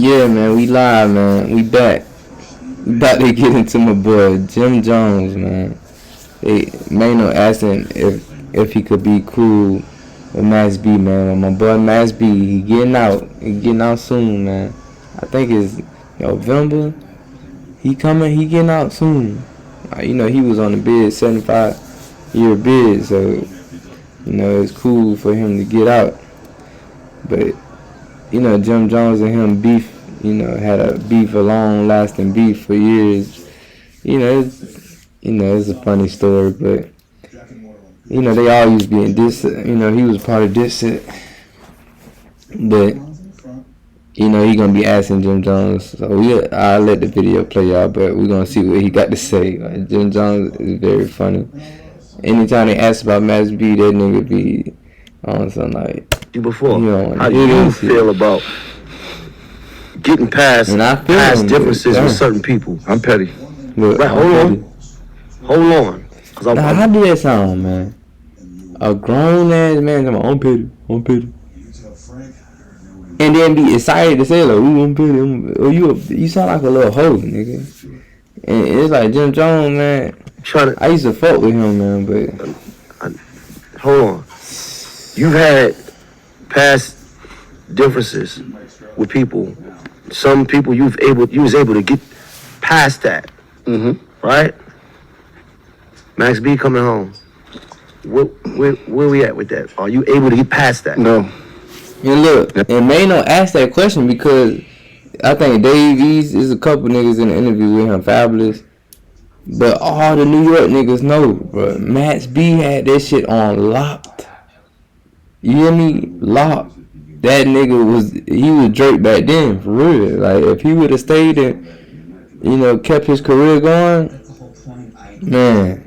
Yeah, man, we live, man. We back. We about to get into my boy Jim Jones, man. They Mano asking if he could be cool with Max B, man. My boy Max B, he getting out. He getting out soon, man. I think it's November. He coming. He getting out soon. He was on the bid, 75-year bid, so it's cool for him to get out. But Jim Jones and him beef, had a beef, a long-lasting beef for years. It's a funny story, but they always being this. He was part of this shit, but he gonna be asking Jim Jones. So I'll let the video play y'all, but we're gonna see what he got to say. Jim Jones is very funny. Anytime they ask about Max B, that nigga be on something like. Before, how do you feel about getting past differences with certain people? I'm petty. Look, right, hold on. How do that sound, man? A grown ass man talking about, I'm petty. And then be excited to say, like, I'm petty. Or you sound like a little hoe, nigga. And it's like Jim Jones, man. I used to fuck with him, man, but hold on. You've had past differences with people. Some people you was able to get past that. Right? Max B coming home. Where we at with that? Are you able to get past that? No. And look, and Mano asked that question because I think Dave East is a couple niggas in the interview with him, Fabulous. But all the New York niggas know, bro. Max B had that shit on locked. You hear me? Locked. That nigga was Drake back then, for real. Like, if he would have stayed and, kept his career going, man.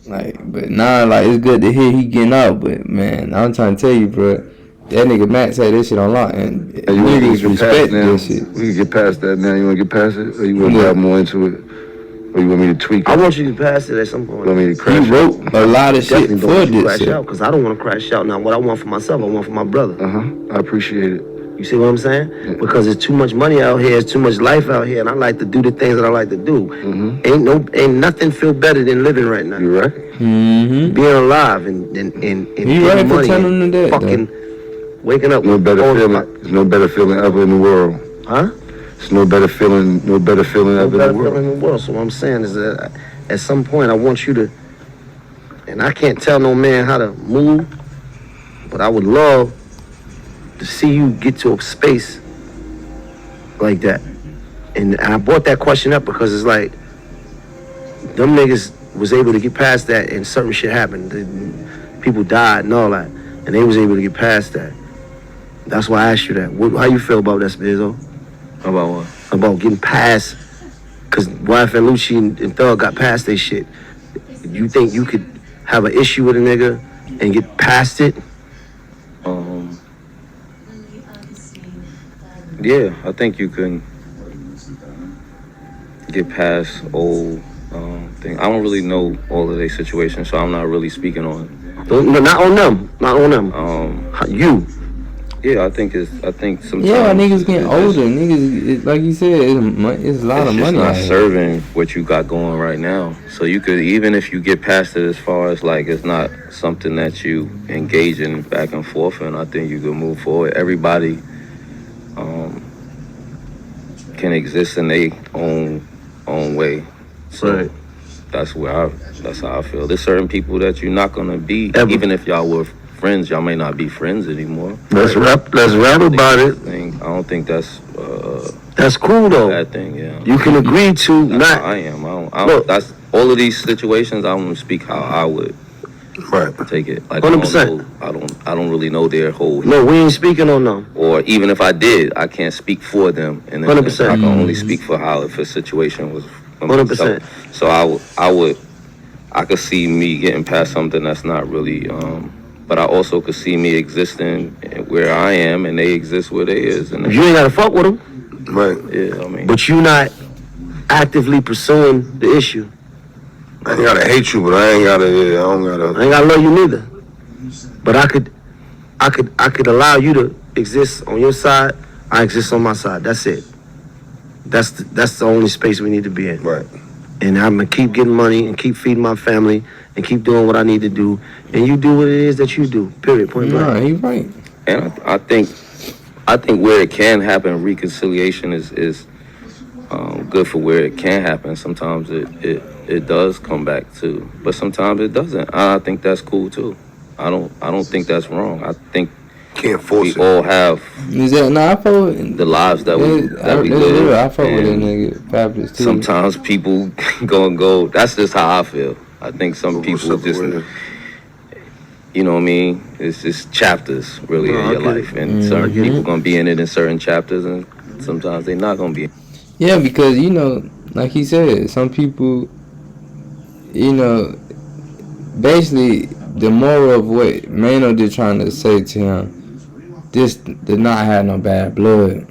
Like, but nah, like, it's good to hear he getting out, but, man, I'm trying to tell you, bro, that nigga Max had this shit on lock, and niggas respect this shit. We can get past that now. You want to get past it? Or you want to dive more into it? Or you want me to tweak it? I want you to pass it at some point. You want me to crash He wrote a lot of shit for this shit. Because I don't want to crash out. Now, what I want for myself, I want for my brother. I appreciate it. You see what I'm saying? Yeah. Because there's too much money out here, there's too much life out here, and I like to do the things that I like to do. Ain't nothing feel better than living right now. You right? Being alive and you right money for telling them that, fucking waking up. No better feeling. There's no better feeling ever in the world. Huh? It's no better feeling ever in the world. So what I'm saying is that at some point I want you to, and I can't tell no man how to move, but I would love to see you get to a space like that. And I brought that question up because it's like, them niggas was able to get past that and certain shit happened. People died and all that. And they was able to get past that. That's why I asked you that. How you feel about that, Spizzo? About what? About getting past, because YF and Lucci and Thug got past their shit. You think you could have an issue with a nigga and get past it? Yeah, I think you can get past old thing. I don't really know all of their situations, so I'm not really speaking on it. Not on them. You. Yeah, I think sometimes. Yeah, niggas getting older. Niggas, like you said, it's a lot of money. It's not serving what you got going right now. So you could, even if you get past it as far as like it's not something that you engage in back and forth, and I think you can move forward. Everybody can exist in their own way. So right. That's how I feel. There's certain people that you're not gonna be, even if y'all were friends, y'all may not be friends anymore. Let's rap about it. I don't think that's cool though. Bad thing, yeah. You can agree to that's not. How I am. I don't. That's all of these situations. I want to speak how I would take it. Like 100%. I don't really know their whole. No, we ain't speaking on them. Or even if I did, I can't speak for them. And 100%. I can only speak for how if a situation was. 100%. So I could see me getting past something that's not really. But I also could see me existing where I am, and they exist where they is. And you ain't gotta fuck with them. Right. Yeah, I mean. But you not actively pursuing the issue. I ain't gotta hate you, but I ain't gotta love you neither. But I could allow you to exist on your side I exist on my side. That's it. That's the only space we need to be in. Right. And I'm gonna keep getting money and keep feeding my family and keep doing what I need to do. And you do what it is that you do. Period. Point blank. Nah, he right. And I think where it can happen, reconciliation is good for where it can happen. Sometimes it does come back to, but sometimes it doesn't. I think that's cool too. I don't think that's wrong. I think Can't we force it. all have Is that I fought with the lives that we live. I fought with that and nigga Fabulous too. sometimes people gonna go. That's just how I feel. I think some people just, you know what I mean? It's just chapters really in your life, and certain people gonna be in it in certain chapters, and sometimes they're not gonna be. Yeah, because you know, like he said, some people, you know, basically the moral of what Mano did trying to say to him, this did not have no bad blood.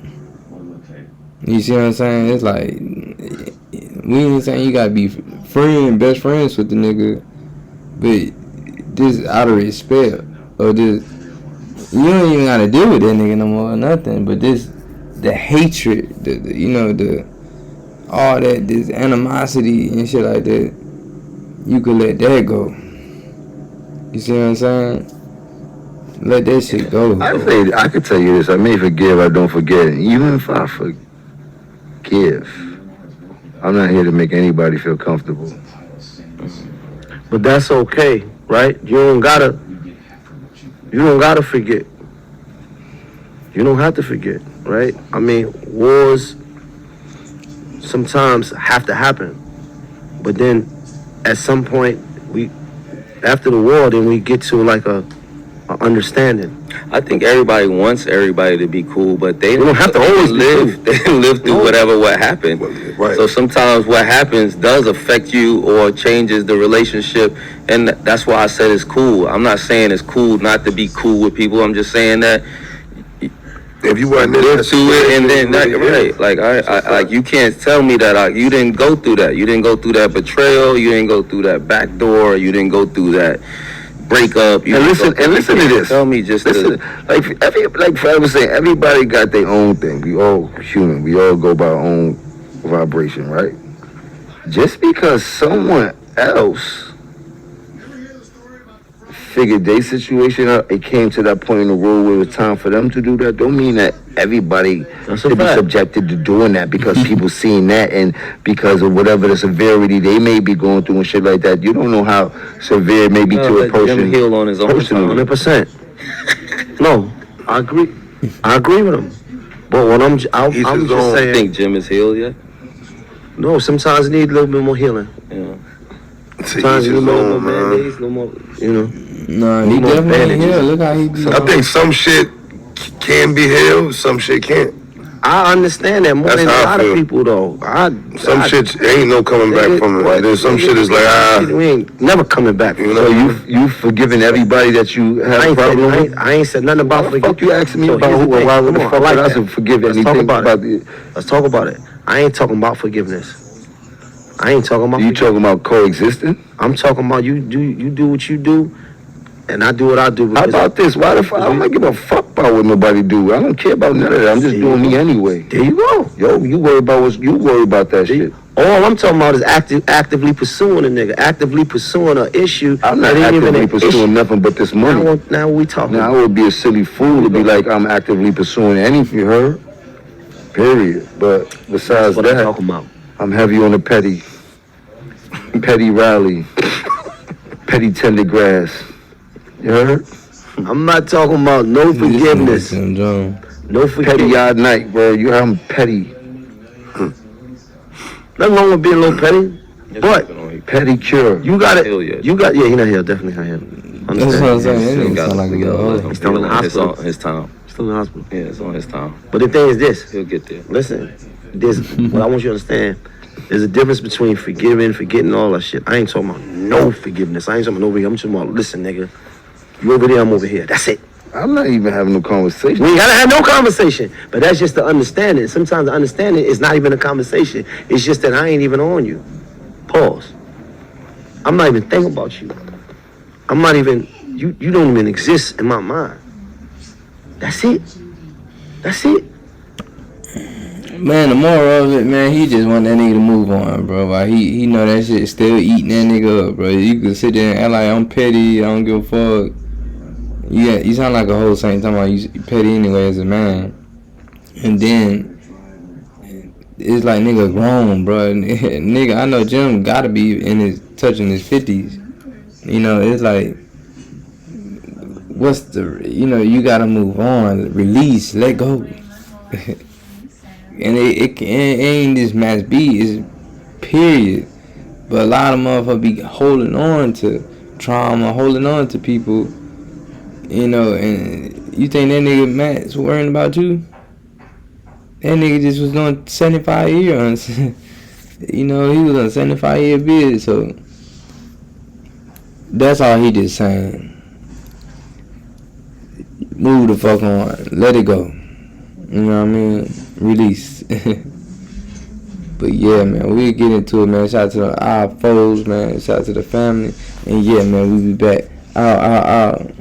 You see what I'm saying? It's like we ain't saying you gotta be best friends with the nigga, but this out of respect or this, you don't even gotta deal with that nigga no more or nothing. But this, the hatred, the you know, the all that, this animosity and shit like that, you could let that go. You see what I'm saying? Let that shit go. I could tell you this. I may forgive, I don't forget. Even if I forgive, I'm not here to make anybody feel comfortable. But that's okay, right? You don't gotta forget. You don't have to forget, right? I mean, wars sometimes have to happen. But then at some point after the war, then we get to like a understanding. I think everybody wants everybody to be cool, but they don't have to always live. They live through what happened. Right. So sometimes what happens does affect you or changes the relationship, and that's why I said it's cool. I'm not saying it's cool not to be cool with people. I'm just saying that If you weren't live through it, and then right, like I like you can't tell me that you didn't go through that. You didn't go through that betrayal. You didn't go through that backdoor. You didn't go through that breakup. And listen to this. Tell me just like Fred was saying, everybody got their own thing. We all human. We all go by our own vibration, right? Just because someone else figured their situation out, it came to that point in the road where it was time for them to do that, don't mean that everybody should be subjected to doing that because people seeing that and because of whatever the severity they may be going through and shit like that. You don't know how severe it may be to a person. Jim heal on his own. 100%. No, I agree. I agree with him. But what I'm just saying. Think Jim is healed yet? No, sometimes it needs a little bit more healing. Yeah. Sometimes you need a little more band-aids, a little more, you know. No, he definitely here. Look how he be. I think some shit can be healed, some shit can't. I understand that more than a lot of people, though. Some shit ain't no coming back from it. Then some shit is like, we ain't never coming back. You know, you forgiving everybody that you have problems with? I ain't said nothing about forgiving. Fuck you asking me about who or why would the fuck I should forgive anything about it? Let's talk about it. I ain't talking about forgiveness. I ain't talking about. You talking about coexisting? I'm talking about you do what you do, and I do what I do. How about this? Why the fuck? I don't give a fuck about what nobody do. I don't care about none of that. I'm just doing me anyway. There you go. Yo, you worry about that shit. All I'm talking about is actively pursuing a nigga, actively pursuing an issue. I'm not actively pursuing nothing but this money. Now we talking. Now I would be a silly fool to be like I'm actively pursuing anything, her. Period. But besides what that, I'm talking about. I'm heavy on the petty rally, petty tender grass. You heard? I'm not talking about no forgiveness. No forgiveness. Petty all night, bro. I'm petty. Nothing wrong with being a little petty, but pedicure. You got it. Yeah, he not here. Definitely not here. That's what I'm saying. He's still in the hospital. His time. Still in the hospital. Yeah, it's on his time. But the thing is this. He'll get there. Listen, what I want you to understand. There's a difference between forgiving, forgetting, all that shit. I ain't talking about no forgiveness. I ain't talking about no forgiveness. I'm talking about, listen, nigga, you over there, I'm over here. That's it. I'm not even having no conversation. We ain't gotta have no conversation. But that's just the understanding. Sometimes the understanding is not even a conversation. It's just that I ain't even on you. Pause. I'm not even thinking about you. I'm not even, you don't even exist in my mind. That's it. That's it. Man, the moral of it, man, he just want that nigga to move on, bro. Like he know that shit still eating that nigga up, bro. You could sit there and act like I'm petty, I don't give a fuck. Yeah, you sound like a whole saint talking about you petty anyway as a man. And then it's like nigga grown, bro. Nigga, I know Jim gotta be in his touching his 50s. You know, it's like what's the you gotta move on, release, let go. And it ain't this match B, it's period. But a lot of motherfuckers be holding on to trauma, holding on to people, and you think that nigga Matt's worrying about you? That nigga just was doing 75 years. He was on 75 year bid, so that's all he just saying. Move the fuck on, let it go. You know what I mean? Release. But yeah, man, we'll get into it, man. Shout out to the I.F.Os, man. Shout out to the family. And yeah, man, we'll be back. Out.